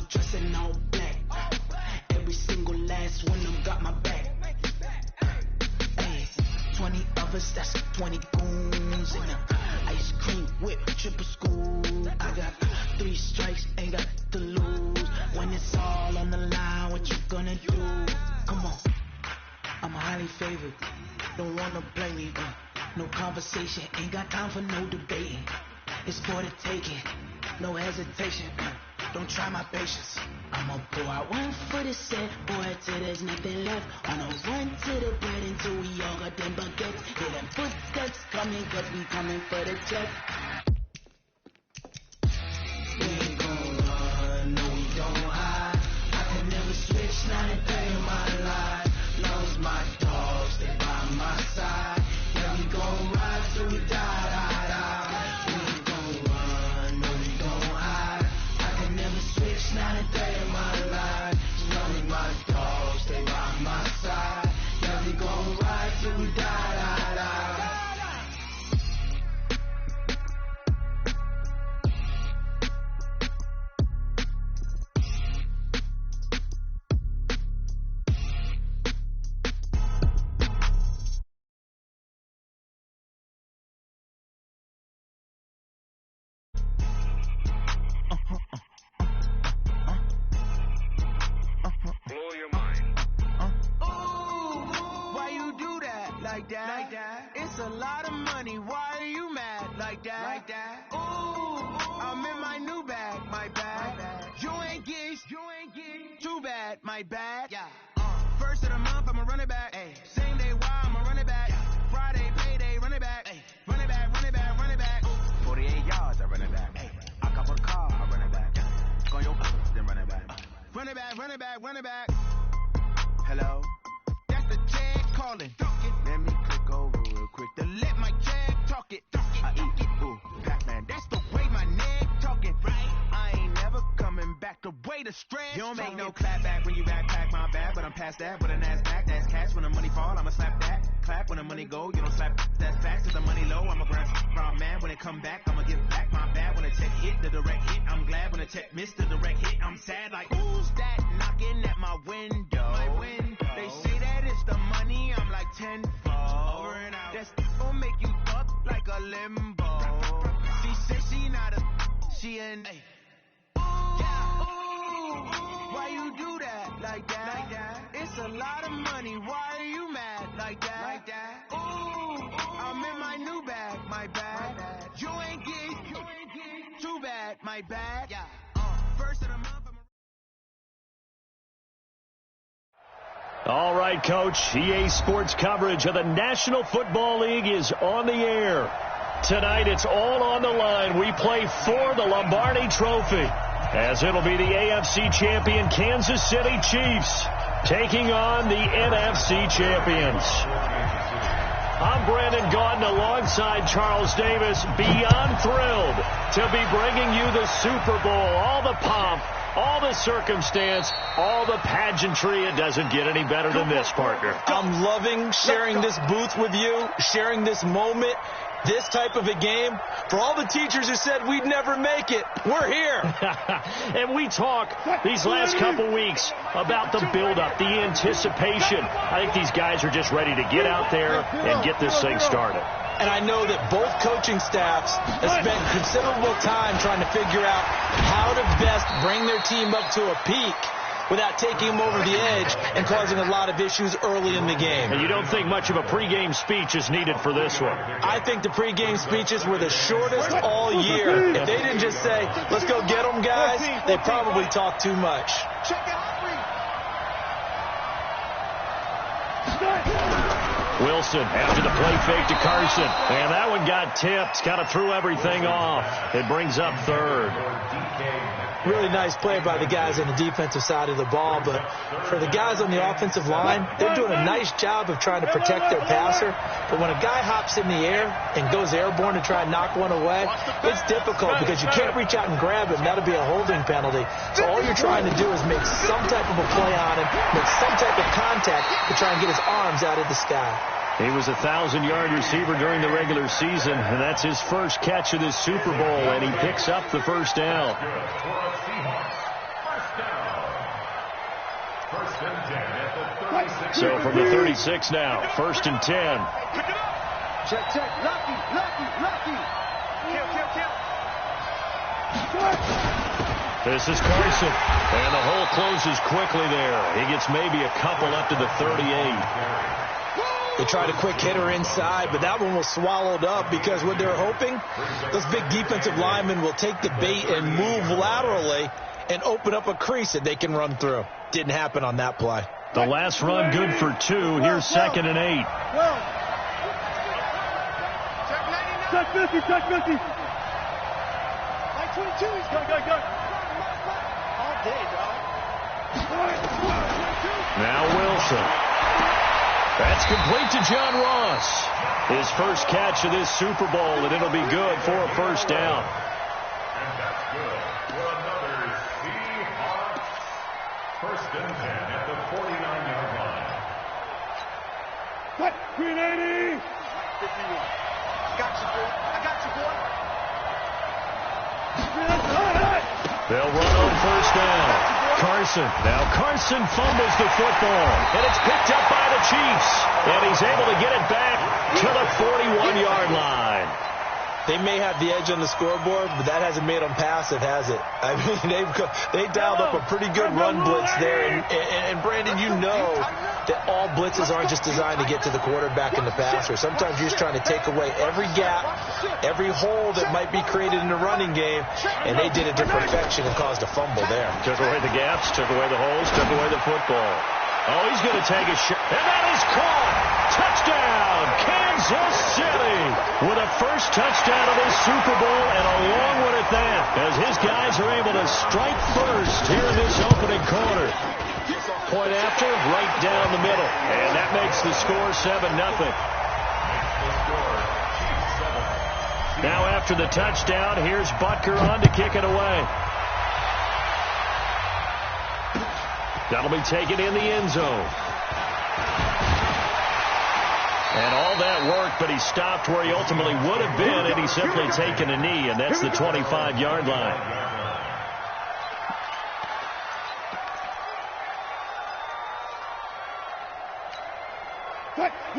dressed in all black. Every single last one of them got my back. Hey, 20 of us, that's 20 goons in a ice cream whip, triple school. I got 3 strikes, ain't got to lose. When it's all on the line, what you gonna do? Come on, I'm highly favored. Don't wanna blame me. No conversation, ain't got time for no debating. It's for the taking, no hesitation. Don't try my patience. I'ma pour out one for the set, boy, till there's nothing left. On a run to the bread until we all got them baguettes. Hear them footsteps coming, cause we coming for the check. We ain't gon' run, no we don't hide. I can never switch, not a day in my life. Long as my dogs stay by my side. Yeah, we gon' ride till we die, die, die. We ain't gon' run, no we don't hide. I can never switch, not a day in my life. As long as my dogs stay by my side. Yeah, we gon' ride till we die, die, die. Blow your mind. Why you do that like that? Like that? It's a lot of money. Why are you mad like that? Like that? Ooh, I'm in my new bag, my bag. You ain't geeks, too bad, my bad. Yeah. First of the month, I'ma run it back. Ay. Same day, why I'ma run it back. Yeah. Friday, payday, run it back. Ay. Run it back, run it back, run it back. Ooh. 48 yards, I run it back. Ay. I got a car, I run it back. Go your then run it back. Run it back, run it back, run it back. Hello? That's the jag calling. Let me click over real quick. To let my jag talk it. I eat it. Ooh, Pac-Man, that's the way my neck talking. Right? I ain't never coming back the way the stress. you don't make no talking. clap back when you backpack my bag, but I'm past that with a NASDAQ. That's cash when the money fall, I'ma slap that. Clap when the money go, you don't slap that fast. If the money low, I'ma grab from man. When it come back, I'ma give back my bad. When the check hit, the direct hit. I'm glad when the check missed the direct hit. I'm sad like, Who's that knocking at my window? They say that it's the money, I'm like tenfold. Over and out. That's gon' make you up like a limbo. She said she not a, she an Ooh, why you do that like that? Like that? It's a lot of money, why are you mad like that? Like that? Ooh, I'm in my new bag, my bad. You ain't geek, too bad, my bad. Yeah. First of the month, All right, Coach. EA Sports coverage of the National Football League is on the air. Tonight, it's all on the line. We play for the Lombardi Trophy, as it'll be the AFC champion Kansas City Chiefs taking on the NFC champions. I'm Brandon Gaudin alongside Charles Davis, beyond thrilled to be bringing you the Super Bowl. All the pomp, all the circumstance, all the pageantry. It doesn't get any better than this, partner. I'm loving sharing this booth with you, sharing this moment, this type of a game. For all the teachers who said we'd never make it, we're here. And we talk these last couple weeks about the buildup, the anticipation. I think these guys are just ready to get out there and get this thing started. And I know that both coaching staffs have spent considerable time trying to figure out how to best bring their team up to a peak without taking them over the edge and causing a lot of issues early in the game. And you don't think much of a pregame speech is needed for this one? I think the pregame speeches were the shortest all year. If they didn't just say, let's go get them, guys, they probably talked too much. Wilson after the play fake to Carson. And that one got tipped. Kind of threw everything off. It brings up third. Really nice play by the guys on the defensive side of the ball, but for the guys on the offensive line, they're doing a nice job of trying to protect their passer. But when a guy hops in the air and goes airborne to try and knock one away, it's difficult because you can't reach out and grab him. That'll be a holding penalty. So all you're trying to do is make some type of a play on him, make some type of contact to try and get his arms out of the sky. He was a 1,000-yard receiver during the regular season, and that's his first catch of this Super Bowl, and he picks up the first down. So from the 36 now, 1st and 10. Check. Lucky. Kill. This is Carson. And the hole closes quickly there. He gets maybe a couple up to the 38. They tried a quick hitter inside, but that one was swallowed up because what they're hoping, those big defensive linemen will take the bait and move laterally and open up a crease that they can run through. Didn't happen on that play. The last run good for 2. Here's 2nd and 8. Touch 50. Like 22, he's go. All day, dog. Now Wilson. That's complete to John Ross. His first catch of this Super Bowl, and it'll be good for a first down. And that's good for another Seahawks 1st and 10 at the 49-yard line. Cut! 380! 51. I got you, boy. They'll run on first down. Carson. Now Carson fumbles the football, and it's picked up by the Chiefs. And he's able to get it back to the 41-yard line. They may have the edge on the scoreboard, but that hasn't made them passive, has it? I mean, they dialed up a pretty good run blitz there. And Brandon, you know that all blitzes aren't just designed to get to the quarterback and the passer. Sometimes you're just trying to take away every gap, every hole that might be created in the running game, and they did it to perfection and caused a fumble there. Took away the gaps, took away the holes, took away the football. Oh, he's going to take a shot, and that is caught. Touchdown, Kansas City, with a first touchdown of this Super Bowl, and a long one at that, as his guys are able to strike first here in this opening quarter. Point after, right down the middle, and that makes the score 7-0. Now after the touchdown, here's Butker on to kick it away. That'll be taken in the end zone. And all that worked, but he stopped where he ultimately would have been, and he's simply taken a knee, and that's the 25-yard line.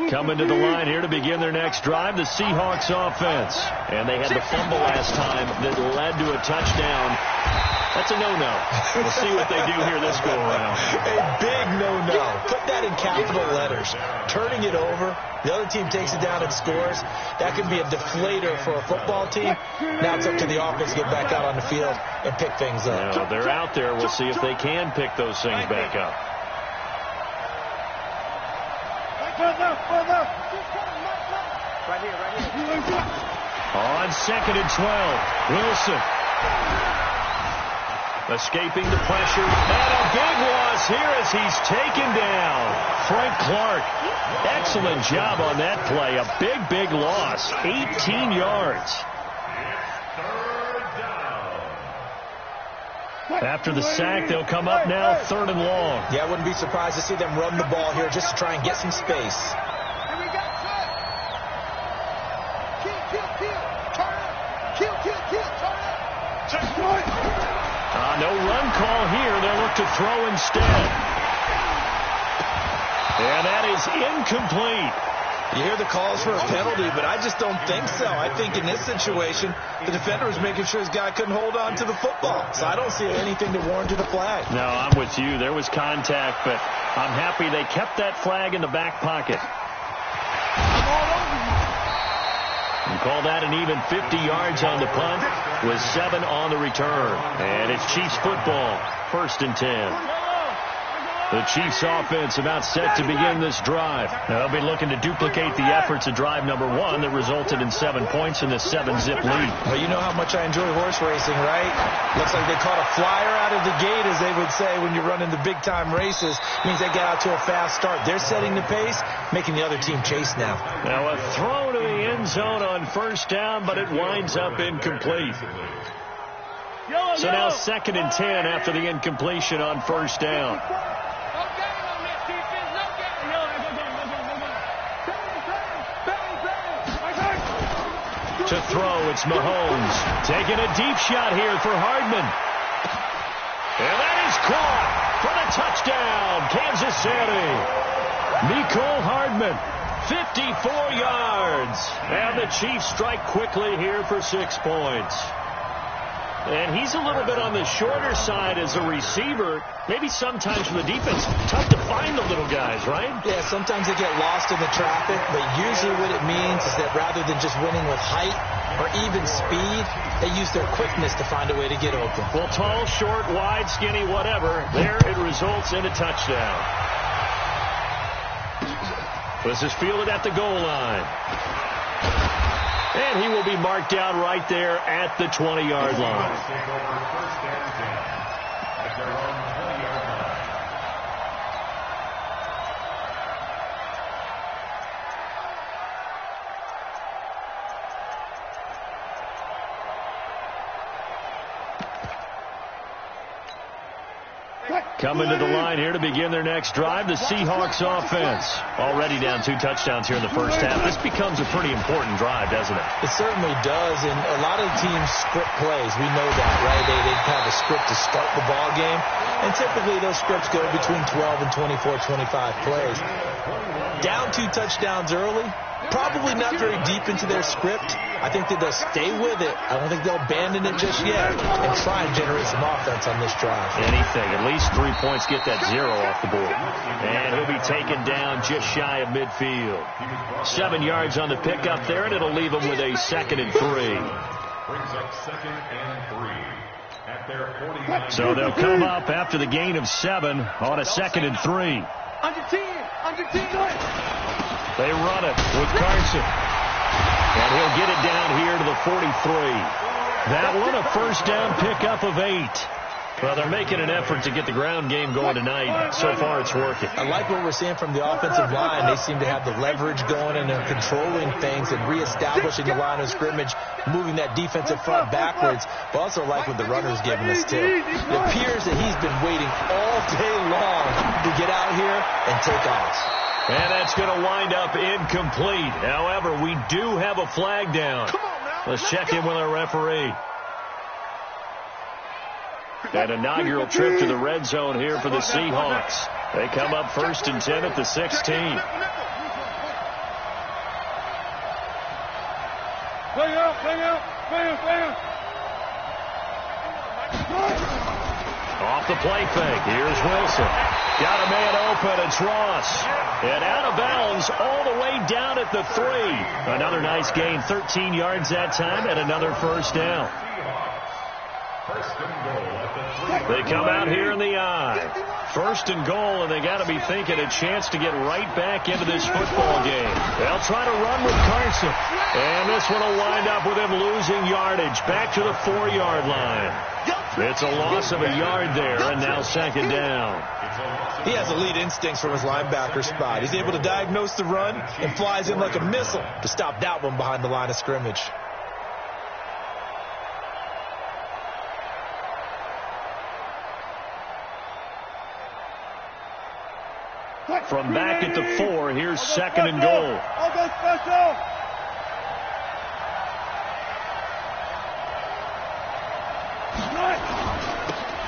Coming to the line here to begin their next drive, the Seahawks offense. And they had the fumble last time that led to a touchdown. That's a no-no. We'll see what they do here this go-around. A big no-no. Put that in capital letters. Turning it over, the other team takes it down and scores. That could be a deflator for a football team. Now it's up to the offense to get back out on the field and pick things up. Now, they're out there. We'll see if they can pick those things back up. Right here. On 2nd and 12, Wilson. Escaping the pressure, and a big loss here as he's taken down. Frank Clark, excellent job on that play. A big loss, 18 yards. After the sack, they'll come up now 3rd and long. Yeah, I wouldn't be surprised to see them run the ball here just to try and get some space. No run call here. They'll look to throw instead. And that is incomplete. You hear the calls for a penalty, but I just don't think so. I think in this situation, the defender was making sure his guy couldn't hold on to the football. So I don't see anything to warrant a flag. No, I'm with you. There was contact, but I'm happy they kept that flag in the back pocket. You call that an even 50 yards on the punt with 7 on the return. And it's Chiefs football, 1st and 10. The Chiefs offense about set to begin this drive. Now, they'll be looking to duplicate the efforts of drive number 1 that resulted in 7 points in the 7-zip lead. Well, you know how much I enjoy horse racing, right? Looks like they caught a flyer out of the gate, as they would say when you're running the big-time races. Means they get out to a fast start. They're setting the pace, making the other team chase now. Now, a throw to the end zone on first down, but it winds up incomplete. So now 2nd and 10 after the incompletion on first down. To throw, it's Mahomes. Taking a deep shot here for Hardman. And that is caught for the touchdown, Kansas City. Mecole Hardman, 54 yards. And the Chiefs strike quickly here for 6 points. And he's a little bit on the shorter side as a receiver. Maybe sometimes for the defense, tough to find the little guys, right? Yeah, sometimes they get lost in the traffic, but usually what it means is that rather than just winning with height or even speed, they use their quickness to find a way to get open. Well, tall, short, wide, skinny, whatever, there it results in a touchdown. This is fielded at the goal line. And he will be marked down right there at the 20-yard line. Coming to the line here to begin their next drive, the Seahawks offense. Already down 2 touchdowns here in the first half. This becomes a pretty important drive, doesn't it? It certainly does, and a lot of teams script plays. We know that, right? They have a script to start the ball game, and typically those scripts go between 12 and 24, 25 plays. Down 2 touchdowns early, probably not very deep into their script. I think that they'll stay with it. I don't think they'll abandon it just yet and try and generate some offense on this drive. Anything. At least 3 points, get that 0 off the board. And he'll be taken down just shy of midfield. 7 yards on the pickup there, and it'll leave him with a 2nd and 3. Brings up 2nd and 3 at their 49. So they'll come up after the gain of 7 on a 2nd and 3. Under 10. They run it with Carson. And he'll get it down here to the 43. That one a first down pickup of 8. Well, they're making an effort to get the ground game going tonight. So far, it's working. I like what we're seeing from the offensive line. They seem to have the leverage going, and they're controlling things and reestablishing the line of scrimmage, moving that defensive front backwards. But also like what the runner's giving us, too. It appears that he's been waiting all day long to get out here and take off. And that's going to wind up incomplete. However, we do have a flag down. Let's check in with our referee. An inaugural trip to the red zone here for the Seahawks. They come up 1st and 10 at the 16. Off the play fake. Here's Wilson. Got a man open. It's Ross. And out of bounds all the way down at the 3. Another nice gain. 13 yards that time and another first down. They come out here in the I. 1st and goal, and they got to be thinking a chance to get right back into this football game. They'll try to run with Carson. And this one will wind up with him losing yardage. Back to the 4-yard line. It's a loss of a yard there, and now 2nd down. He has elite instincts from his linebacker spot. He's able to diagnose the run and flies in like a missile to stop that one behind the line of scrimmage. From back at the 4, here's 2nd and goal.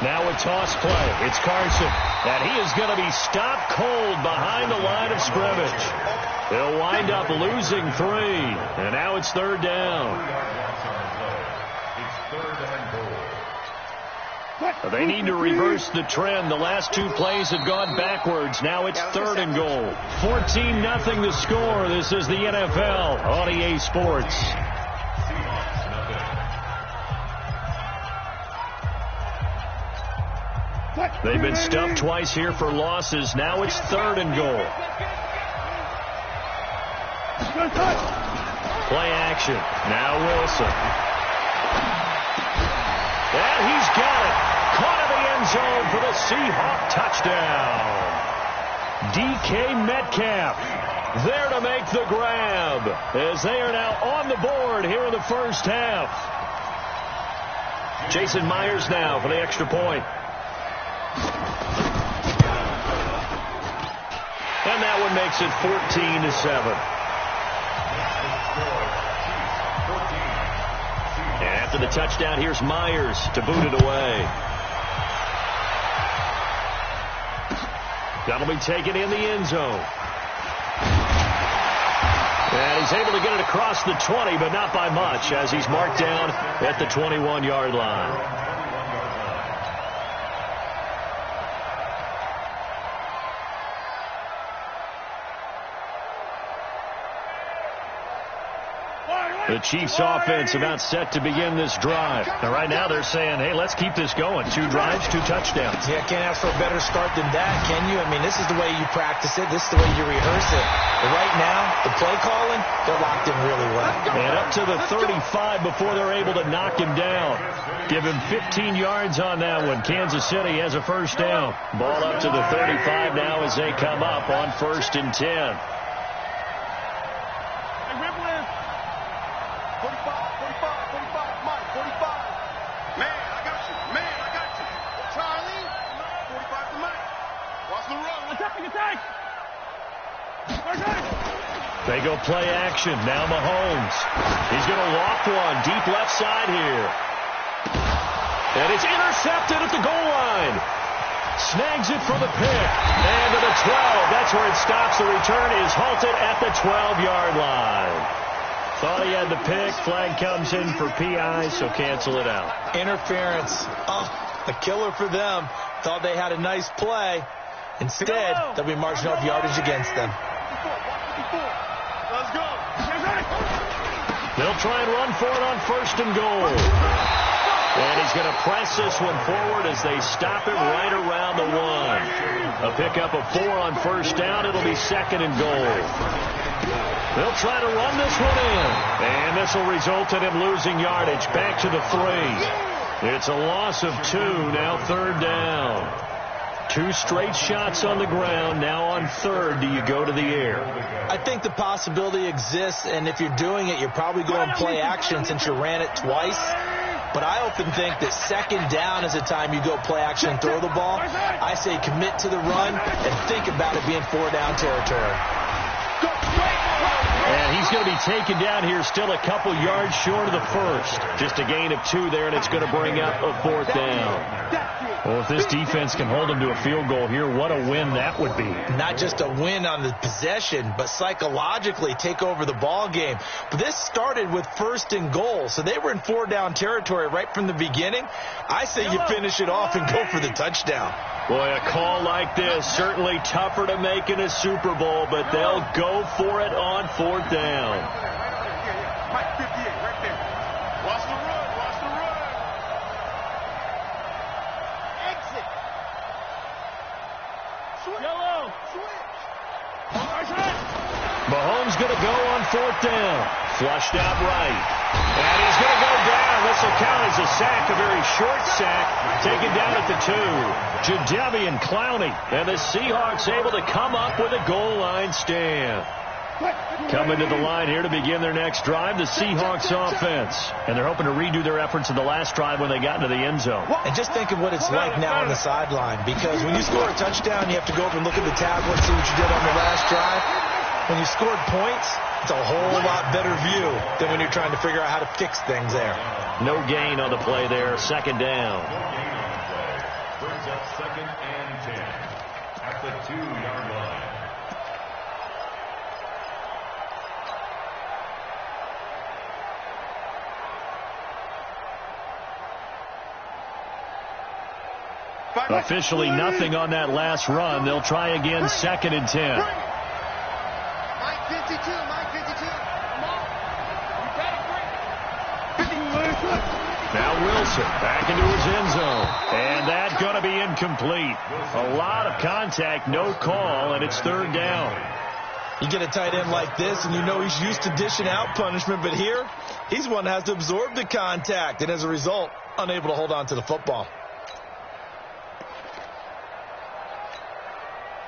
Now a toss play. It's Carson. And he is going to be stopped cold behind the line of scrimmage. They'll wind up losing 3. And now it's 3rd down. It's 3rd and goal. They need to reverse the trend. The last 2 plays have gone backwards. Now it's 3rd and goal. 14-0 the score. This is the NFL on EA Sports. They've been stuffed twice here for losses. Now it's 3rd and goal. Play action. Now Wilson. And he's got it. Caught in the end zone for the Seahawk touchdown. DK Metcalf there to make the grab as they are now on the board here in the first half. Jason Myers now for the extra point. And that one makes it 14-7. And after the touchdown, here's Myers to boot it away. That'll be taken in the end zone. And he's able to get it across the 20, but not by much, as he's marked down at the 21-yard line. The Chiefs offense about set to begin this drive. Now, right now they're saying, hey, let's keep this going. 2 drives, 2 touchdowns. Yeah, can't ask for a better start than that, can you? I mean, this is the way you practice it. This is the way you rehearse it. But right now, the play calling, they're locked in really well. And up to the 35 before they're able to knock him down. Give him 15 yards on that one. Kansas City has a first down. Ball up to the 35 now as they come up on 1st and 10. 45, Mike, 45. Man, I got you. Charlie, 45 to Mike. Watch the run. Attack. They go play action. Now Mahomes. He's going to loft one deep left side here. And it's intercepted at the goal line. Snags it for the pick. And to the 12. That's where it stops. The return is halted at the 12-yard line. Thought he had the pick. Flag comes in for PI, so cancel it out. Interference. Oh, a killer for them. Thought they had a nice play. Instead, they'll be marching off yardage against them. Let's go. They'll try and run for it on 1st and goal. And he's going to press this one forward as they stop him right around the 1. A pickup of 4 on 1st down. It'll be 2nd and goal. They'll try to run this one in. And this will result in him losing yardage. Back to the 3. It's a loss of 2. Now 3rd down. 2 straight shots on the ground. Now on 3rd, do you go to the air? I think the possibility exists, and if you're doing it, you're probably going to play action since you ran it twice. But I often think that 2nd down is the time you go play action and throw the ball. I say commit to the run and think about it being 4-down territory. And he's going to be taken down here still a couple yards short of the 1st. Just a gain of 2 there, and it's going to bring up a 4th down. Well, if this defense can hold them to a field goal here, what a win that would be. Not just a win on the possession, but psychologically take over the ball game. But this started with 1st and goal, so they were in 4-down territory right from the beginning. I say you finish it off and go for the touchdown. Boy, a call like this, certainly tougher to make in a Super Bowl, but they'll go for it on 4th down. Mike, 58, right there. Watch the run. Exit. Switch. Yellow. Switch. Mahomes going to go on 4th down. Flushed out right. And he's going to go down. This will count as a sack, a very short sack, taken down at the 2. Jadeveon Clowney. And the Seahawks able to come up with a goal line stand. Coming to the line here to begin their next drive, the Seahawks offense. And they're hoping to redo their efforts in the last drive when they got into the end zone. And just think of what it's like now on the sideline. Because when you score a touchdown, you have to go over and look at the tablet and see what you did on the last drive. When you scored points, it's a whole lot better view than when you're trying to figure out how to fix things there. No gain on the play there. 2nd down. Brings up 2nd and 10 at the 2-yard line. Officially nothing on that last run. They'll try again, 2nd and 10. Mike 52. Now Wilson back into his end zone. And that's going to be incomplete. A lot of contact, no call, and it's 3rd down. You get a tight end like this, and you know he's used to dishing out punishment, but here, he's one that has to absorb the contact, and as a result, unable to hold on to the football.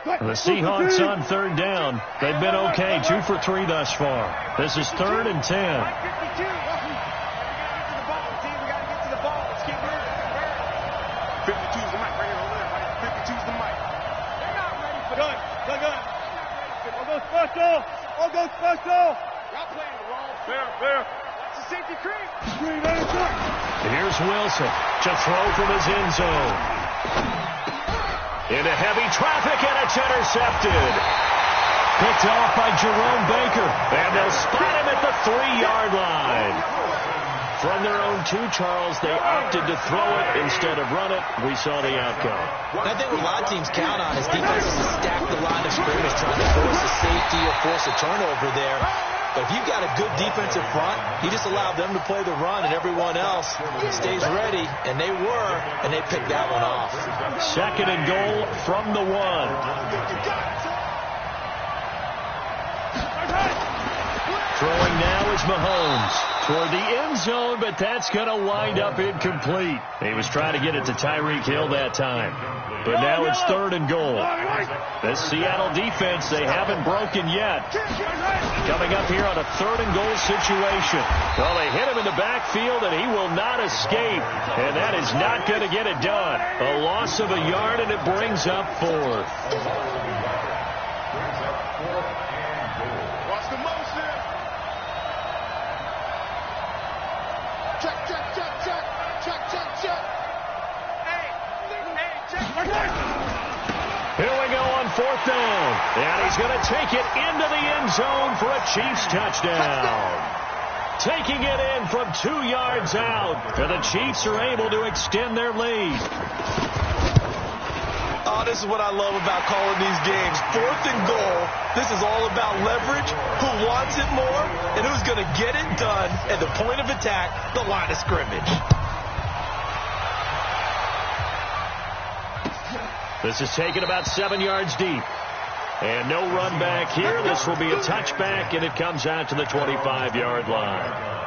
The Seahawks on 3rd down. They've been okay, 2 for 3 thus far. This is 3rd and 10. 52's the mic right here over there, right? 52's the mic. They're not ready for gun. All go special. Y'all playing the wrong. Fair. That's a safety creep. Here's Wilson to throw from his end zone. Into heavy traffic, and it's intercepted. Picked off by Jerome Baker. And they'll spot him at the 3-yard line. From their own 2, Charles, they opted to throw it instead of run it. We saw the outcome. And I think what a lot of teams count on is defenses to stack the line of scrimmage, trying to force a safety or force a turnover there. But if you've got a good defensive front, you just allow them to play the run, and everyone else stays ready, and they were, and they picked that one off. 2nd and goal from the 1. Throwing now is Mahomes toward the end zone, but that's going to wind up incomplete. He was trying to get it to Tyreek Hill that time. But now it's 3rd and goal. The Seattle defense, they haven't broken yet. Coming up here on a 3rd and goal situation. Well, they hit him in the backfield, and he will not escape. And that is not going to get it done. A loss of a yard, and it brings up 4th. Watch the motion. Check. Here we go on 4th down. And he's going to take it into the end zone for a Chiefs touchdown. Taking it in from 2 yards out. And the Chiefs are able to extend their lead. Oh, this is what I love about calling these games. 4th and goal. This is all about leverage, who wants it more, and who's going to get it done at the point of attack, the line of scrimmage. This is taken about 7 yards deep. And no run back here. This will be a touchback, and it comes out to the 25-yard line.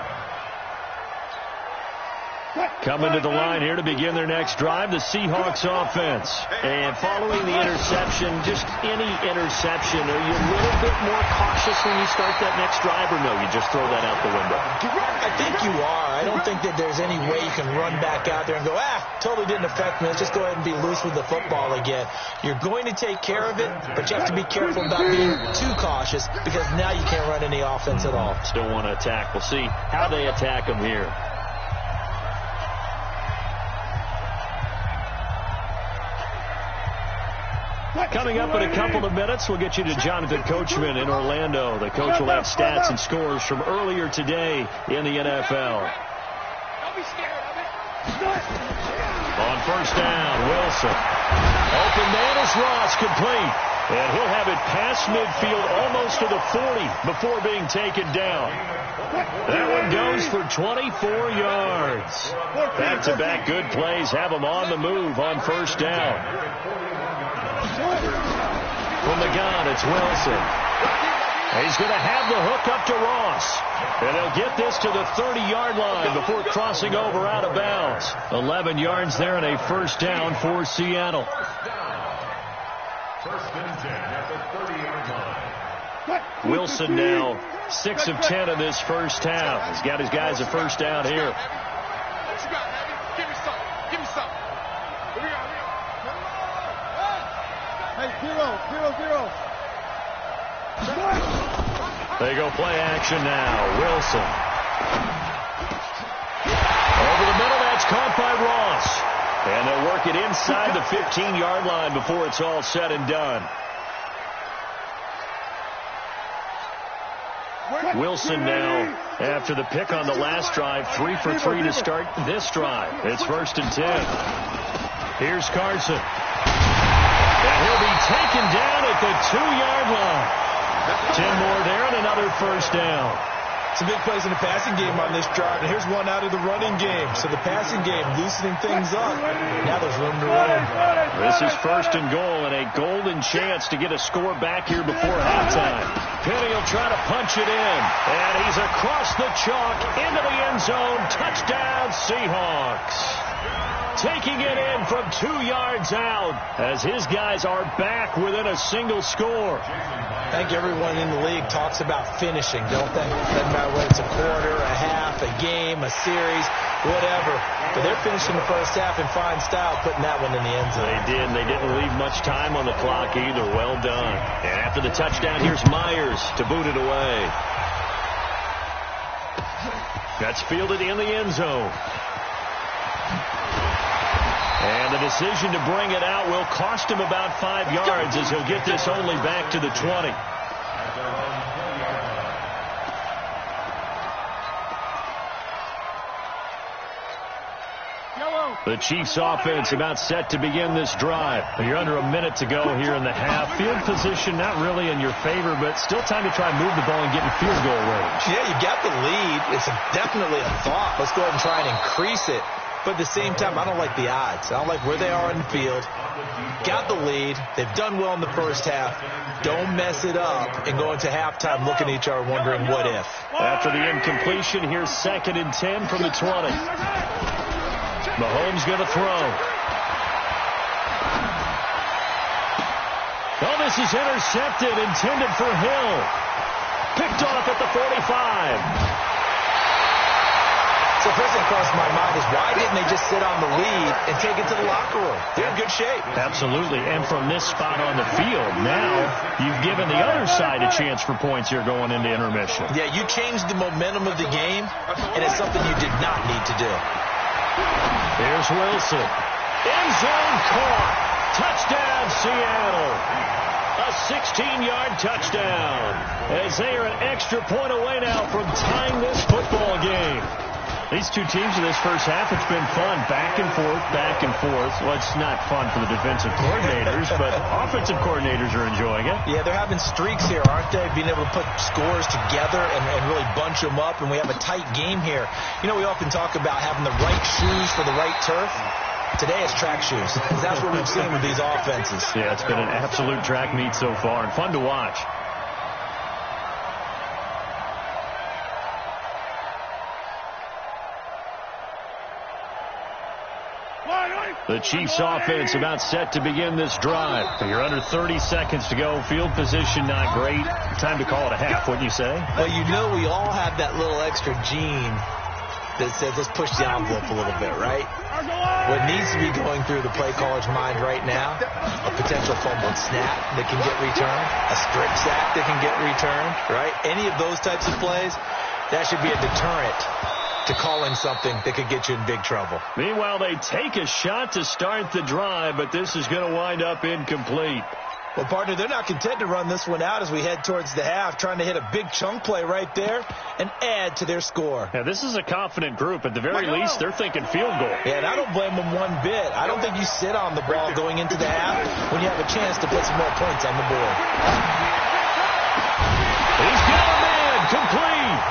Coming to the line here to begin their next drive, the Seahawks offense. And following the interception, just any interception, are you a little bit more cautious when you start that next drive, or no, you just throw that out the window? I think you are. I don't think that there's any way you can run back out there and go, totally didn't affect me. Let's just go ahead and be loose with the football again. You're going to take care of it, but you have to be careful about being too cautious because now you can't run any offense at all. Still want to attack. We'll see how they attack them here. Coming up in a couple of minutes, we'll get you to Jonathan Coachman in Orlando. The coach will have stats and scores from earlier today in the NFL. On 1st down, Wilson. Open man is Ross, complete. And he'll have it past midfield almost to the 40 before being taken down. That one goes for 24 yards. Back-to-back good plays have him on the move on 1st down. From the gun, it's Wilson. He's going to have the hook up to Ross. And they'll get this to the 30-yard line before crossing over out of bounds. 11 yards there and a 1st down for Seattle. 1st and 10 at the 30-yard line. Wilson now 6 of 10 in this 1st half. He's got his guys a 1st down here. Zero. They go play action now. Wilson. Over the middle, that's caught by Ross. And they'll work it inside the 15-yard line before it's all said and done. Wilson now, after the pick on the last drive, 3 for 3 to start this drive. It's 1st and 10. Here's Carson. And he'll be taken down at the 2-yard line. 10 more there and another 1st down. Some big plays in the passing game on this drive, and here's one out of the running game. So the passing game loosening things up. Now there's room to run. This is 1st and goal, and a golden chance to get a score back here before halftime. Penny will try to punch it in, and he's across the chalk into the end zone. Touchdown, Seahawks. Taking it in from 2 yards out as his guys are back within a single score. I think everyone in the league talks about finishing, don't they? Doesn't matter whether it's a quarter, a half, a game, a series, whatever. But they're finishing the 1st half in fine style, putting that one in the end zone. They did, and they didn't leave much time on the clock either. Well done. And after the touchdown, here's Myers to boot it away. That's fielded in the end zone. And the decision to bring it out will cost him about 5 yards as he'll get this only back to the 20. The Chiefs offense about set to begin this drive. You're under a minute to go here in the half. Field position not really in your favor, but still time to try and move the ball and get in field goal range. Yeah, you got the lead. It's definitely a thought. Let's go ahead and try and increase it. But at the same time, I don't like the odds. I don't like where they are in the field. Got the lead. They've done well in the first half. Don't mess it up and go into halftime looking at each other wondering what if. After the incompletion, here's 2nd and 10 from the 20. Mahomes going to throw. Oh, this is intercepted, intended for Hill. Picked off at the 45. So first thing that crossed my mind is why didn't they just sit on the lead and take it to the locker room? They're in good shape. Absolutely. And from this spot on the field, now you've given the other side a chance for points here going into intermission. Yeah, you changed the momentum of the game, and it's something you did not need to do. Here's Wilson. End zone caught. Touchdown, Seattle. A 16-yard touchdown. As they are an extra point away now from tying this football game. These two teams in this first half, it's been fun. Back and forth, back and forth. Well, it's not fun for the defensive coordinators, but offensive coordinators are enjoying it. Yeah, they're having streaks here, aren't they? Being able to put scores together and really bunch them up, and we have a tight game here. You know, we often talk about having the right shoes for the right turf. Today it's track shoes. That's what we've seen with these offenses. Yeah, it's been an absolute track meet so far, and fun to watch. The Chiefs offense about set to begin this drive. You're under 30 seconds to go. Field position not great. Time to call it a half, wouldn't you say? Well, you know we all have that little extra gene that says let's push the envelope a little bit, right? What needs to be going through the play caller's mind right now, a potential fumbled snap that can get returned, a strip sack that can get returned, right? Any of those types of plays, that should be a deterrent to calling something that could get you in big trouble. Meanwhile, they take a shot to start the drive, but this is going to wind up incomplete. Well, partner, they're not content to run this one out as we head towards the half, trying to hit a big chunk play right there and add to their score. Yeah, this is a confident group. At the very least, they're thinking field goal. Yeah, and I don't blame them one bit. I don't think you sit on the ball going into the half when you have a chance to put some more points on the board. He's got a man, complete.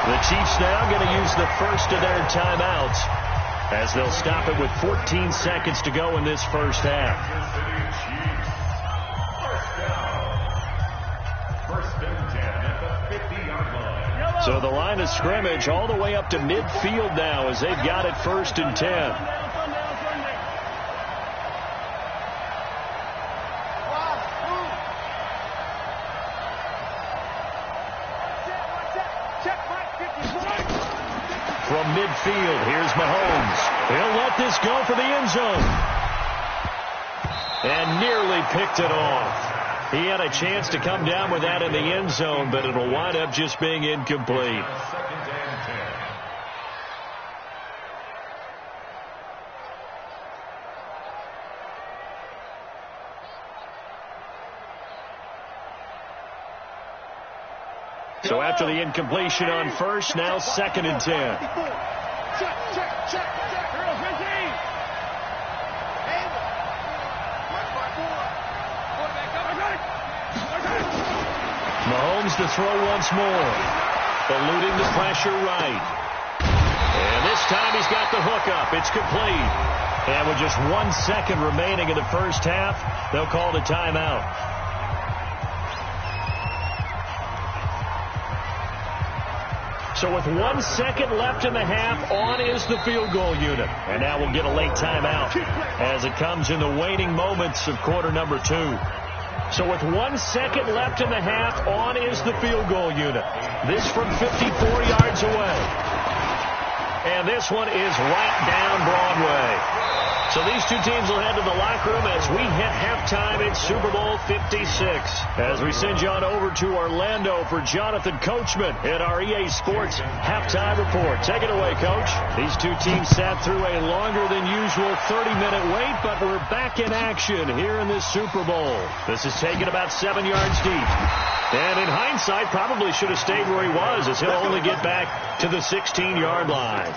The Chiefs now going to use the first of their timeouts as they'll stop it with 14 seconds to go in this first half. First and 10 at the 50-yard line. So the line of scrimmage all the way up to midfield now as they've got it 1st and 10. From midfield, here's Mahomes. He'll let this go for the end zone. And nearly picked it off. He had a chance to come down with that in the end zone, but it'll wind up just being incomplete. So after the incompletion on first, now 2nd and 10. Mahomes to throw once more. Eluding the pressure right. And this time he's got the hook up. It's complete. And with just 1 second remaining in the first half, they'll call the timeout. So with 1 second left in the half, on is the field goal unit. And now we'll get a late timeout as it comes in the waning moments of quarter number 2. So with 1 second left in the half, on is the field goal unit. This from 54 yards away. and this one is right down Broadway. So these two teams will head to the locker room as we hit halftime in Super Bowl 56. As we send you on over to Orlando for Jonathan Coachman in our EA Sports halftime report. Take it away, Coach. These two teams sat through a longer than usual 30-minute wait, but we're back in action here in this Super Bowl. This is taken about 7 yards deep. And in hindsight, probably should have stayed where he was, as he'll only get back to the 16-yard line.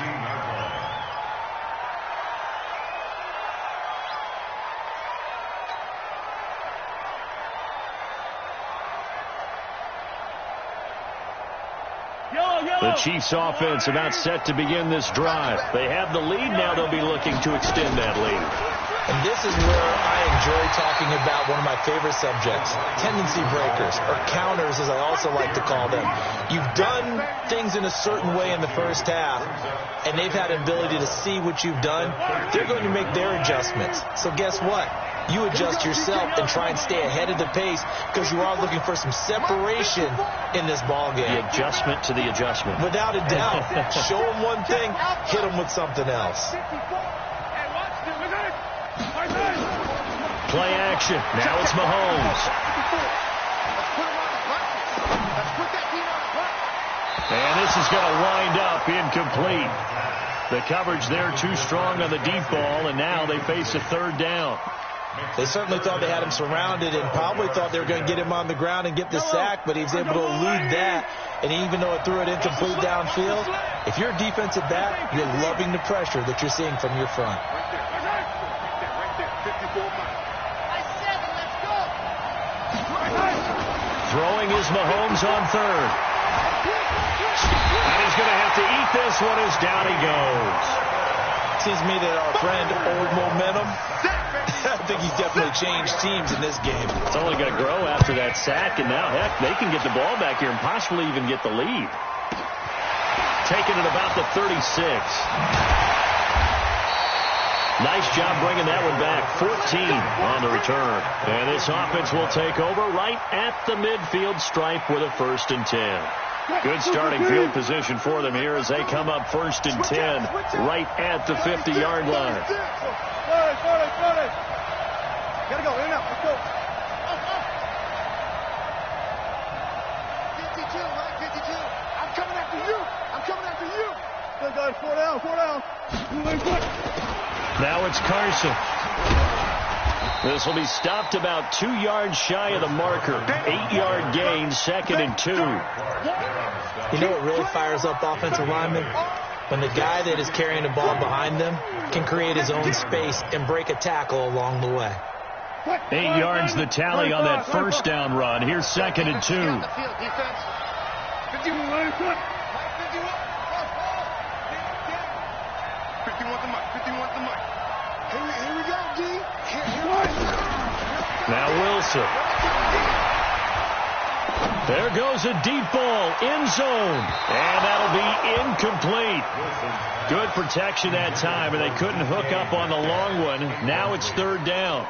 The Chiefs offense about set to begin this drive. They have the lead. Now they'll be looking to extend that lead. And this is where I enjoy talking about one of my favorite subjects, tendency breakers, or counters as I also like to call them. You've done things in a certain way in the first half, and they've had an ability to see what you've done. They're going to make their adjustments. So guess what? You adjust yourself and try and stay ahead of the pace because you are looking for some separation in this ball game. The adjustment to the adjustment. Without a doubt. Show them one thing, hit them with something else. Play action. Now it's Mahomes. And this is going to wind up incomplete. The coverage there too strong on the deep ball, and now they face a third down. They certainly thought they had him surrounded and probably thought they were going to get him on the ground and get the sack, but he was able to elude that. And even though it threw it incomplete downfield, if you're a defensive back, you're loving the pressure that you're seeing from your front. Throwing is Mahomes on third. And he's going to have to eat this one as down he goes. Seems to me that our friend Old Momentum, I think he's definitely changed teams in this game. It's only going to grow after that sack, and now, heck, they can get the ball back here and possibly even get the lead. Taking it about the 36. Nice job bringing that one back. 14 on the return. And this offense will take over right at the midfield stripe with a 1st and 10. Good starting field position for them here as they come up 1st and 10 right at the 50-yard line. Gotta go, in and out, let's go. 52, right, 52. I'm coming after you. I'm coming after you. Good, guys, 4 down, 4 down. Now it's Carson. This will be stopped about 2 yards shy of the marker. 8-yard gain, 2nd and 2. You know what really fires up offensive linemen? When the guy that is carrying the ball behind them can create his own space and break a tackle along the way. 8 yards the tally on that 1st down run. Here's 2nd and 2. Here we go, D. Now Wilson. There goes a deep ball, end zone, and that'll be incomplete. Good protection that time, and they couldn't hook up on the long one. Now it's 3rd down.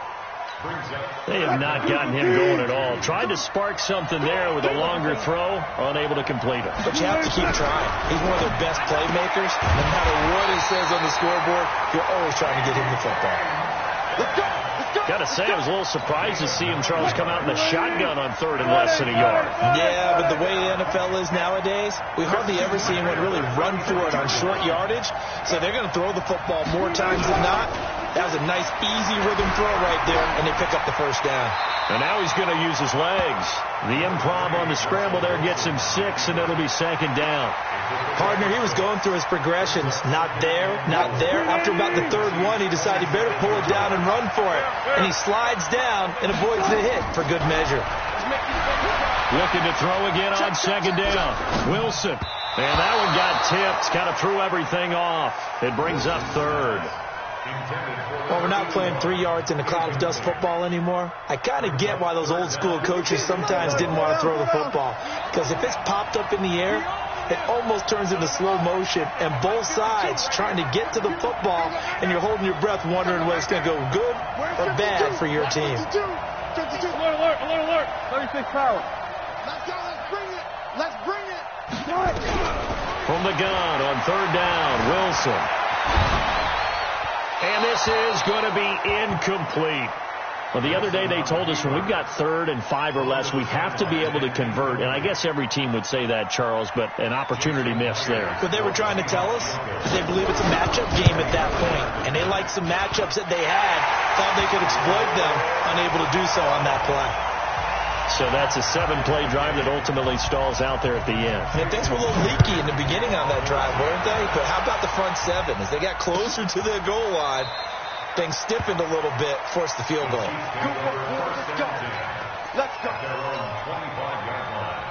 They have not gotten him going at all. Tried to spark something there with a longer throw, unable to complete it. But you have to keep trying. He's one of their best playmakers. No matter what it says on the scoreboard, you're always trying to get him the football. Let's go. Got to say, I was a little surprised to see him, Charles, come out in the shotgun on 3rd and less than a yard. Yeah, but the way the NFL is nowadays, we hardly ever see anyone really run for it on short yardage. So they're going to throw the football more times than not. That was a nice, easy rhythm throw right there, and they pick up the 1st down. And now he's going to use his legs. The improv on the scramble there gets him 6, and it'll be 2nd down. Partner, he was going through his progressions. Not there, not there. After about the 3rd one, he decided he better pull it down and run for it. And he slides down and avoids the hit for good measure. Looking to throw again on 2nd down. Wilson. And that one got tipped. Kind of threw everything off. It brings up 3rd. Well, we're not playing 3 yards in the cloud of dust football anymore. I kind of get why those old school coaches sometimes didn't want to throw the football. Because if it's popped up in the air, it almost turns into slow motion, and both sides trying to get to the football, and you're holding your breath wondering whether it's going to go good or bad for your team. 52. Alert. 36 power. Let's go, let's bring it. From the gun on third down, Wilson. And this is going to be incomplete. Well, the other day they told us when we've got 3rd and 5 or less, we have to be able to convert. And I guess every team would say that, Charles, but an opportunity missed there. What they were trying to tell us, they believe it's a matchup game at that point. And they liked some matchups that they had, thought they could exploit them, unable to do so on that play. So that's a 7-play drive that ultimately stalls out there at the end. And things were a little leaky in the beginning on that drive, weren't they? But how about the front 7? As they got closer to their goal line, things stiffened a little bit, forced the field goal. Let's go. Let's go. Their own 25-yard line.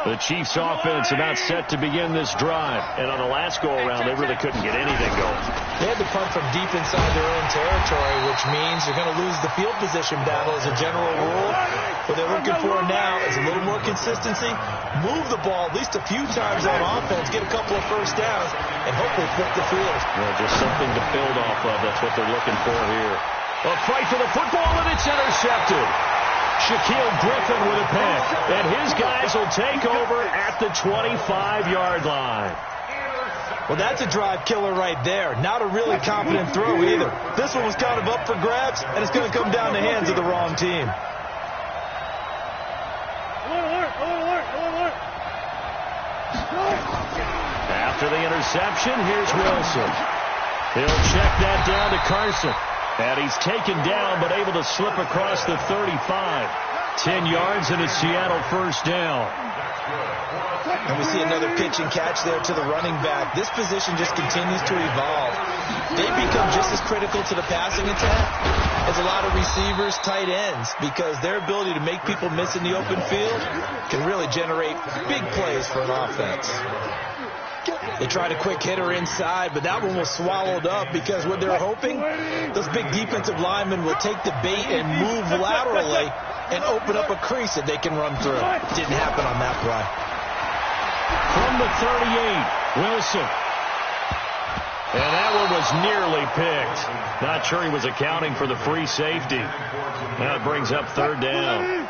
The Chiefs offense about set to begin this drive. And on the last go-around, they really couldn't get anything going. They had to punt from deep inside their own territory, which means you're going to lose the field position battle as a general rule. What they're looking for now is a little more consistency, move the ball at least a few times on offense, get a couple of first downs, and hopefully flip the field. Well, just something to build off of. That's what they're looking for here. A fight for the football, and it's intercepted. Shaquille Griffin with a pick, and his guys will take over at the 25-yard line. Well, that's a drive killer right there. Not a really confident throw either. This one was kind of up for grabs, and it's going to come down the hands of the wrong team. After the interception, here's Wilson. He'll check that down to Carson. And he's taken down, but able to slip across the 35. 10 yards and a Seattle first down. And we see another pitch and catch there to the running back. This position just continues to evolve. They become just as critical to the passing attack as a lot of receivers, tight ends, because their ability to make people miss in the open field can really generate big plays for an offense. They tried a quick hitter inside, but that one was swallowed up because what they're hoping, those big defensive linemen will take the bait and move laterally and open up a crease that they can run through. Didn't happen on that play. From the 38, Wilson. And that one was nearly picked. Not sure he was accounting for the free safety. That brings up third down.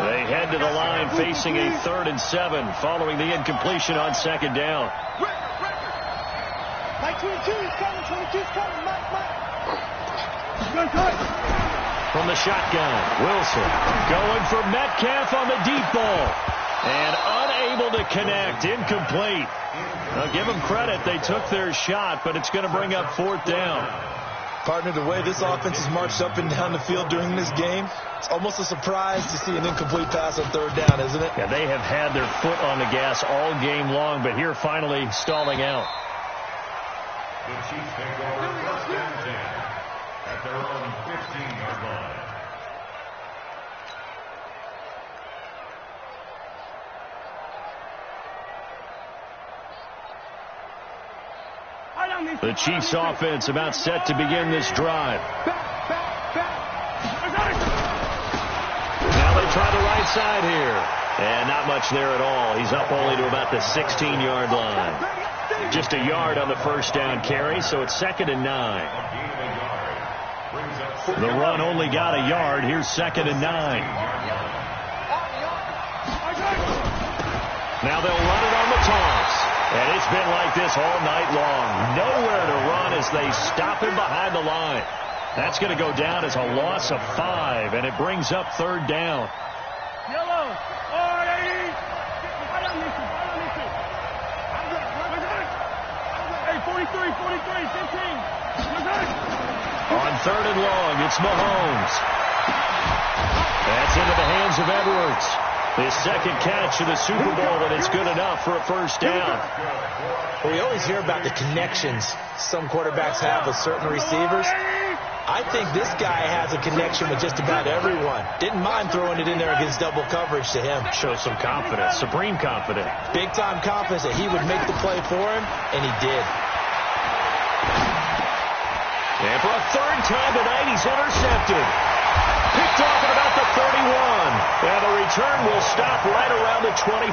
They head to the line facing a 3rd and 7 following the incompletion on second down. Mike 22 is coming. 22 is coming. Mike. From the shotgun, Wilson going for Metcalf on the deep ball. And unable to connect, incomplete. Now give them credit, they took their shot, but it's going to bring up 4th down. Partner, the way this offense has marched up and down the field during this game, it's almost a surprise to see an incomplete pass on 3rd down, isn't it? Yeah, they have had their foot on the gas all game long, but here finally stalling out. The Chiefs take over 1st and 10 at their own 15-yard line. The Chiefs offense about set to begin this drive. Now they try the right side here. And not much there at all. He's up only to about the 16-yard line. Just a yard on the first down carry, so it's 2nd and 9. The run only got a yard. Here's 2nd and 9. Now they'll run it on the toss. And it's been like this all night long. Nowhere to run as they stop him behind the line. That's going to go down as a loss of 5, and it brings up 3rd down. Yellow. Hey, 43, 15. On 3rd and long, it's Mahomes. That's into the hands of Edwards. His 2nd catch of the Super Bowl, and it's good enough for a first down. We always hear about the connections some quarterbacks have with certain receivers. I think this guy has a connection with just about everyone. Didn't mind throwing it in there against double coverage to him. Shows some confidence, supreme confidence. Big-time confidence that he would make the play for him, and he did. And for a 3rd time tonight, he's intercepted. Picked off at about the 31. And the return will stop right around the 25.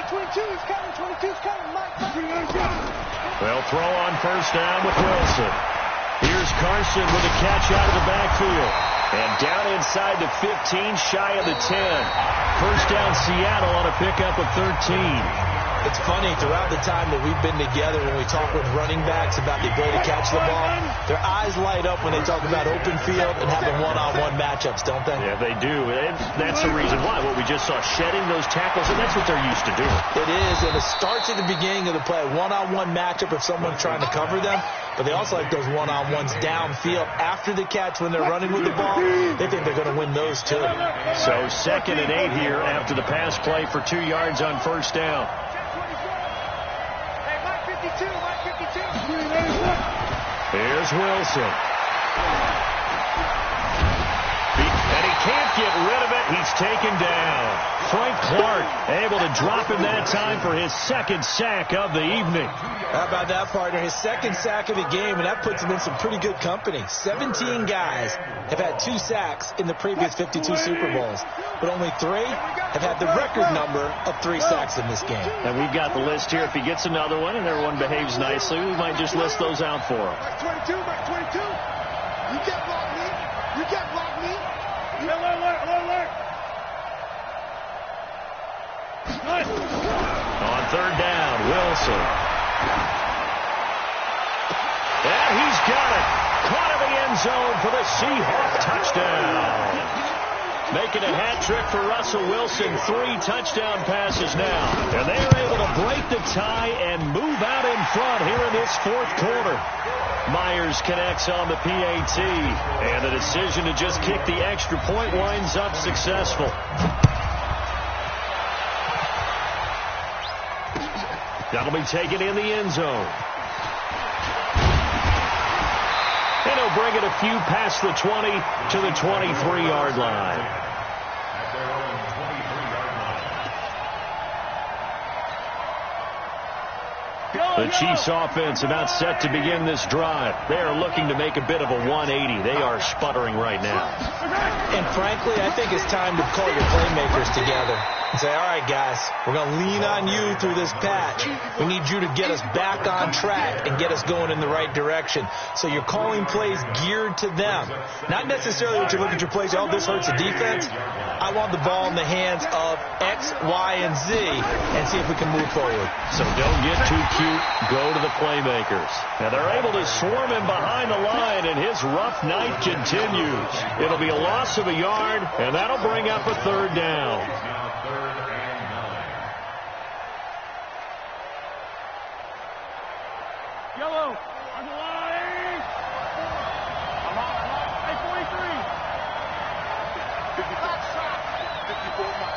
Mike 22, he's coming. 22's coming. Mike. They'll throw on first down with Wilson. Here's Carson with a catch out of the backfield. And down inside the 15, shy of the 10. First down Seattle on a pickup of 13. It's funny, throughout the time that we've been together, when we talk with running backs about the ability to catch the ball, their eyes light up when they talk about open field and having one-on-one matchups, don't they? Yeah, they do. And that's the reason why. What we just saw, shedding those tackles, and that's what they're used to doing. It is, and it starts at the beginning of the play. One-on-one matchup if someone's trying to cover them, but they also like those one-on-ones downfield after the catch when they're running with the ball. They think they're going to win those too. So 2nd and 8 here after the pass play for 2 yards on first down. Here's Wilson. And he can't get rid of it. He's taken down. Frank Clark able to drop him that time for his 2nd sack of the evening. How about that, partner? His 2nd sack of the game, and that puts him in some pretty good company. 17 guys have had 2 sacks in the previous 52 Super Bowls, but only 3 have had the record number of 3 sacks in this game. And we've got the list here. If he gets another one and everyone behaves nicely, we might just list those out for him. Mike 22, Mike 22. You can't block me. You can't block me. Alert. On 3rd down, Wilson. And he's got it. Caught in the end zone for the Seahawk touchdown. Making a hat trick for Russell Wilson. 3 touchdown passes now. And they are able to break the tie and move out in front here in this 4th quarter. Myers connects on the PAT. And the decision to just kick the extra point winds up successful. That'll be taken in the end zone. And he'll bring it a few past the 20 to the 23-yard line. At their own 23-yard line. The Chiefs offense about set to begin this drive. They are looking to make a bit of a 180. They are sputtering right now. And frankly, I think it's time to call your playmakers together and say, all right, guys, we're going to lean on you through this patch. We need you to get us back on track and get us going in the right direction. So you're calling plays geared to them. Not necessarily what you look at your plays, oh, this hurts the defense. I want the ball in the hands of X, Y, and Z and see if we can move forward. So don't get too cute. Go to the playmakers. And they're able to swarm him behind the line, and his rough night continues. It'll be a loss of a yard, and that'll bring up a 3rd down. Now 3rd and 9. Yellow, on the line. I'm on. Hey, 43. 54. 54.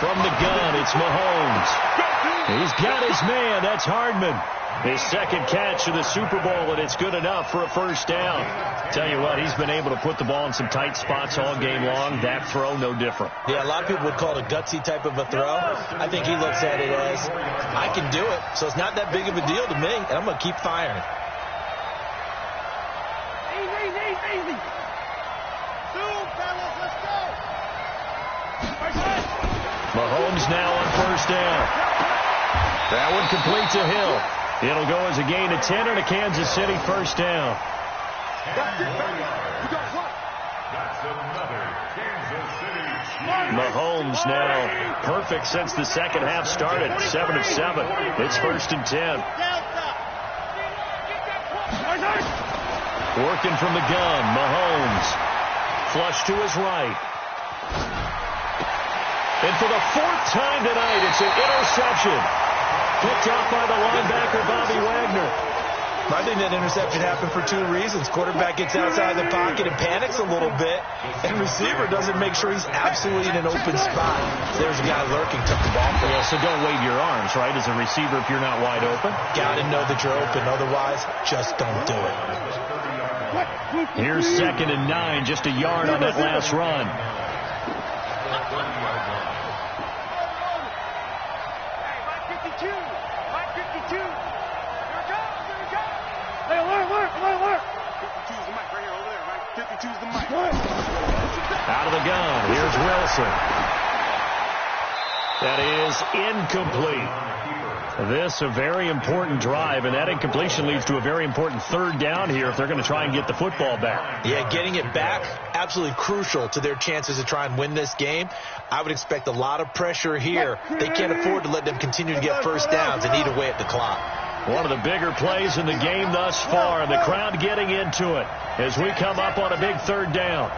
From the gun, it's Mahomes. He's got his man. That's Hardman. His 2nd catch of the Super Bowl, and it's good enough for a 1st down. Tell you what, he's been able to put the ball in some tight spots all game long. That throw, no different. Yeah, a lot of people would call it a gutsy type of a throw. I think he looks at it as, I can do it, so it's not that big of a deal to me, and I'm going to keep firing. Easy. Zoom, fellas, let's go. Mahomes now on 1st down. That one complete to Hill. It'll go as a gain of 10 and a Kansas City 1st down. That's another Kansas City Chiefs. Mahomes now perfect since the 2nd half started. 7 of 7. It's 1st and 10. Working from the gun, Mahomes. Flush to his right. And for the 4th time tonight, it's an interception. Picked off by the linebacker, Bobby Wagner. I think that interception happened for 2 reasons. Quarterback gets outside the pocket and panics a little bit, and receiver doesn't make sure he's absolutely in an open spot. There's a guy lurking, took the ball from him. Yeah, so don't wave your arms, right, as a receiver if you're not wide open. Got to know that you're open. Otherwise, just don't do it. Here's 2nd and 9, just a yard on that last run. Hey, alert. 52's the mic right here, over there, right? 52's the mic. Out of the gun, here's Wilson. That is incomplete. This a very important drive, and that incompletion leads to a very important third down here if they're going to try and get the football back. Yeah, getting it back, absolutely crucial to their chances to try and win this game. I would expect a lot of pressure here. They can't afford to let them continue to get first downs and eat away at the clock. One of the bigger plays in the game thus far, and the crowd getting into it as we come up on a big third down.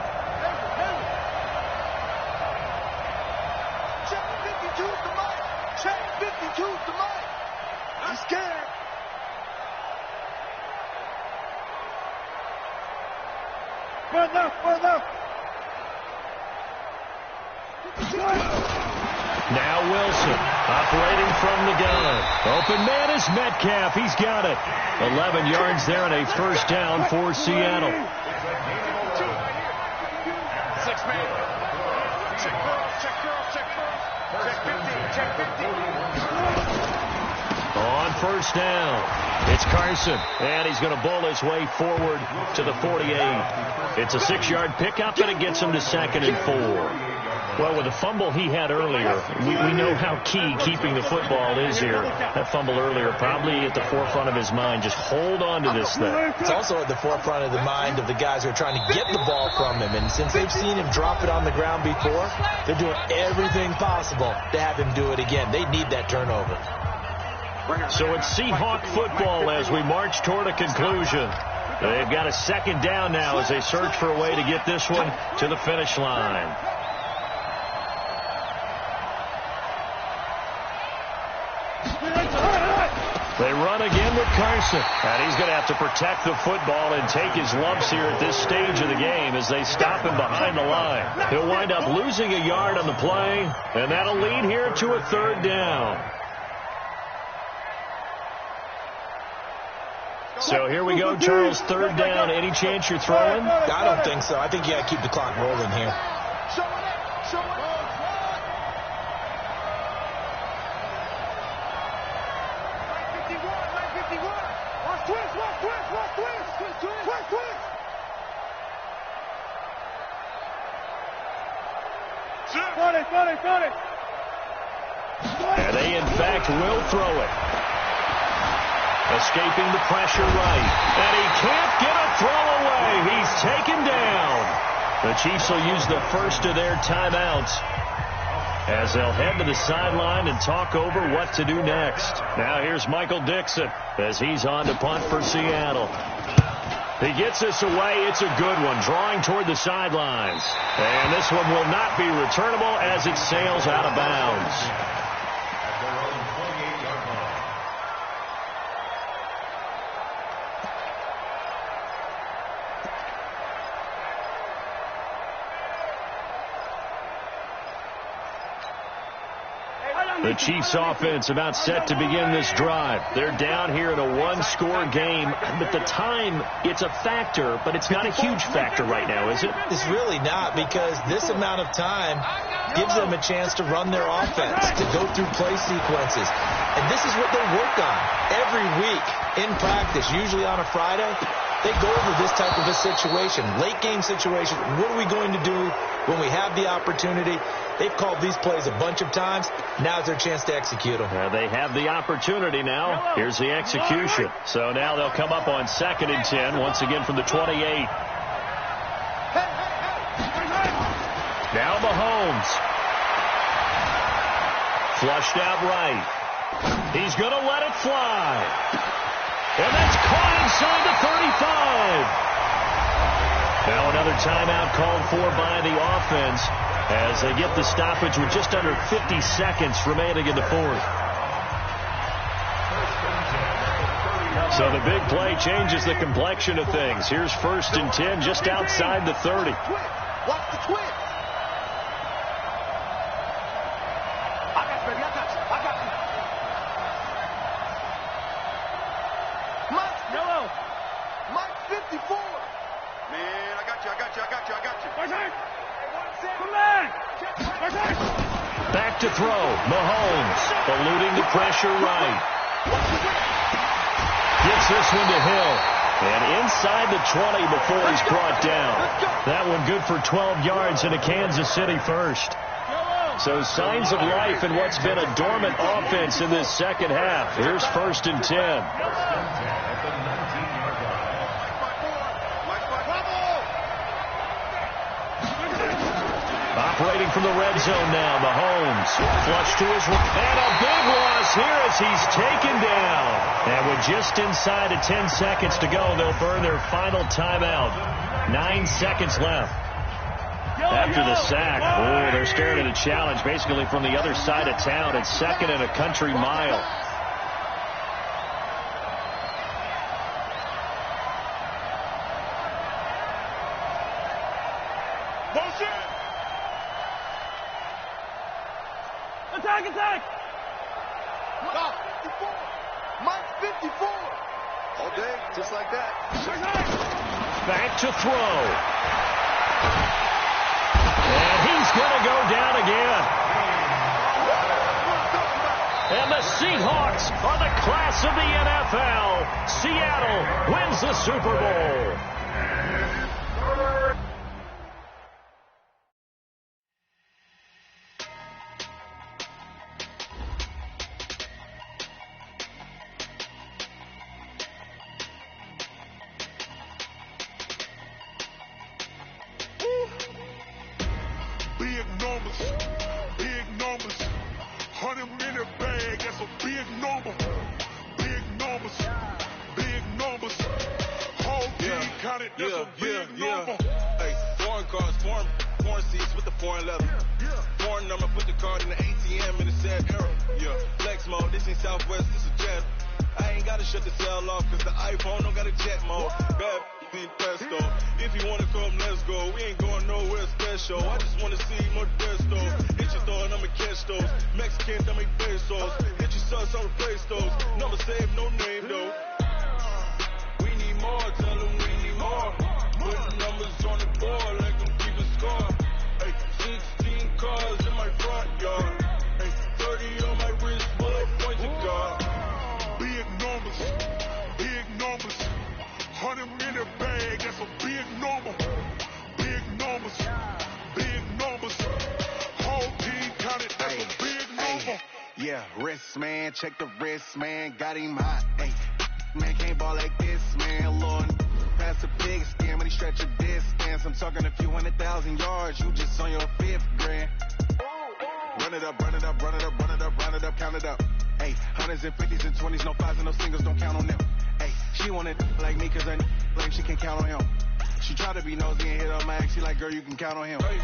Check 52's the mic. Check 52's the mic. I'm scared. One left. Now Wilson operating from the gun. Open man is Metcalf. He's got it. 11 yards there and a first down for Seattle. 6 man. Check girls. Check 50. On first down, it's Carson, and he's going to bowl his way forward to the 48. It's a 6-yard pickup, and it gets him to 2nd and 4. Well, with the fumble he had earlier, we know how key keeping the football is here. That fumble earlier probably at the forefront of his mind. Just hold on to this thing. It's also at the forefront of the mind of the guys who are trying to get the ball from him. And since they've seen him drop it on the ground before, they're doing everything possible to have him do it again. They need that turnover. So it's Seahawk football as we march toward a conclusion. They've got a 2nd down now as they search for a way to get this one to the finish line. They run again with Carson. And he's going to have to protect the football and take his lumps here at this stage of the game as they stop him behind the line. He'll wind up losing a yard on the play, and that'll lead here to a 3rd down. So here we go, Charles, 3rd down. Any chance you're throwing? I don't think so. I think you got to keep the clock rolling here. Show it. 951. Watch twist. Got it. And they, in fact, will throw it. Escaping the pressure right. And he can't get a throw away. He's taken down. The Chiefs will use the first of their timeouts as they'll head to the sideline and talk over what to do next. Now here's Michael Dixon as he's on to punt for Seattle. He gets this away. It's a good one, drawing toward the sidelines. And this one will not be returnable as it sails out of bounds. The Chiefs offense about set to begin this drive. They're down here in a one-score game, but the time, it's a factor, but it's not a huge factor right now, is it? It's really not, because this amount of time gives them a chance to run their offense, to go through play sequences. And this is what they work on every week in practice, usually on a Friday. They go over this type of a situation, late-game situation. What are we going to do when we have the opportunity? They've called these plays a bunch of times. Now's their chance to execute them. They have the opportunity now. Here's the execution. So now they'll come up on 2nd and 10, once again from the 28. Now Mahomes. Flushed out right. He's going to let it fly. And that's caught inside the 35. Now another timeout called for by the offense as they get the stoppage with just under 50 seconds remaining in the fourth. So the big play changes the complexion of things. Here's 1st and 10 just outside the 30. Watch the twist. I got you, baby. I got you. Mike 54. Man, I got you. Back to throw. Mahomes eluding the pressure right. Gets this one to Hill. And inside the 20 before he's brought down. That one good for 12 yards into Kansas City first. So signs of life in what's been a dormant offense in this second half. Here's 1st and 10. Operating from the red zone now, Mahomes. Flush to his right. And a big loss here as he's taken down. And with just inside of 10 seconds to go, they'll burn their final timeout. 9 seconds left. After the sack, they're staring at a challenge basically from the other side of town. It's 2nd and a country mile. Attack! Stop. 54. Mike 54. All day, just like that. Back to throw. And he's going to go down again. And the Seahawks are the class of the NFL. Seattle wins the Super Bowl. Big numbers, 100 in the bag, that's a big number. Big numbers, whole team counted, that's a big number. Hey, foreign cars, foreign seats with the foreign leather. Foreign number, put the card in the ATM in the sad era. Flex mode, this ain't Southwest, this is Jet. I ain't gotta shut the cell off, cause the iPhone don't got a jet mode. Bad need pesto. If you wanna come, let's go. We ain't going nowhere special. I just wanna see more Desto. Hit your throw and I'ma catch those. Mexican, I make pesos. Hit your sus, I'll replace those. Number save, no name though. We need more, tell them we need more. Put numbers on the board like I'm keeping score. Hey, 16 cars in my front yard. Hey, 30 on my wrist, bullet points to God. Big numbers, 100 in the bag, that's a big number. Big numbers, whole team counted, that's a big number. Yeah, wrist man, check the wrist man, got him hot. Hey, man can't ball like this, man. Lord, pass a pig skin when he stretch a distance. I'm talking a few 100,000 yards, you just on your 5th grand. Run it up, count it up. Hey, hundreds and 50s and 20s, no 5s and no singles, don't count on them. Hey, she wanted like me cause her like she can count on him. She tried to be nosy and hit on my ex, she like, girl, you can count on him. Hey,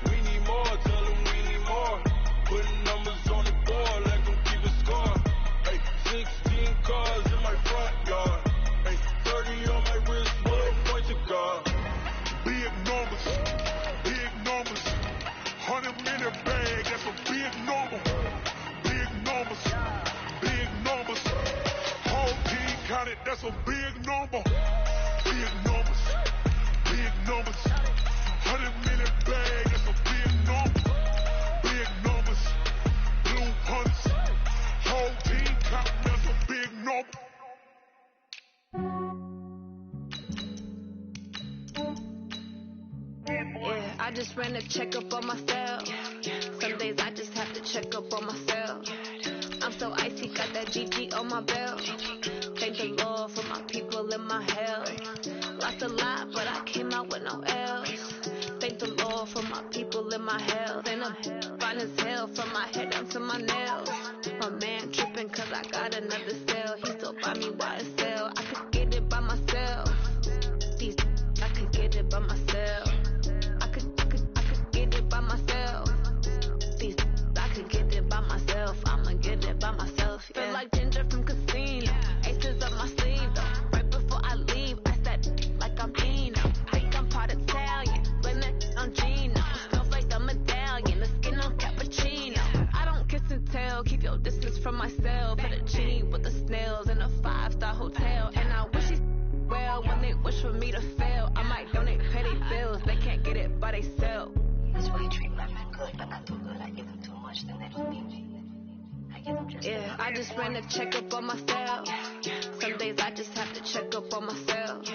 we need more, tell them we need more. Putting numbers on the board like I'm keeping score. Hey, 16 cars in my front yard. Hey, 30 on my wrist, bullet point to God. Big numbers, 100 in the bag, that's a big number. Big numbers, whole team counted, that's a big number. Big numbers, 100 in the bag, that's a big number. Big numbers, blue punts, whole team counted, that's a big number. Yeah, I just ran a checkup on myself. Some days I just have to check up on myself. I'm so icy, got that GG on my belt. Thank the Lord for my people in my health. Lost a lot, but I came out with no L's. Thank the Lord for my people in my health. And I'm fine as hell from my head down to my nails. My man tripping cause I got another cell. He still buy me YSL. I could get it by myself. These I could get it by myself. I could get it by myself. These I could get it by myself. I'ma get it by myself. Yeah. Feel like Ginger from Casino. Aces up my sleeve though. Right before I leave, I said like I'm Eno. Think I'm part Italian, blend it on Gino. Smells like the medallion, the skin on cappuccino. I don't kiss and tell, keep your distance from myself. Put a gene with the snails in a 5-star hotel. And I wish he's well when they wish for me to fail. I might donate petty bills, they can't get it by themselves. That's why you treat women good, but not too good. I give them too much, then they don't need me. I give them just yeah, I just ran a checkup on myself. Some days I just have to check up on myself.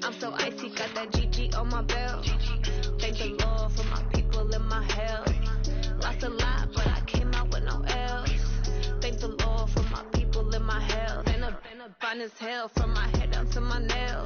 I'm so icy, got that GG on my belt. Thank the Lord for my people in my health. lost a lot, but I came out with no L's. Thank the Lord for my people in my health. And a fine as hell from my head down to my nails.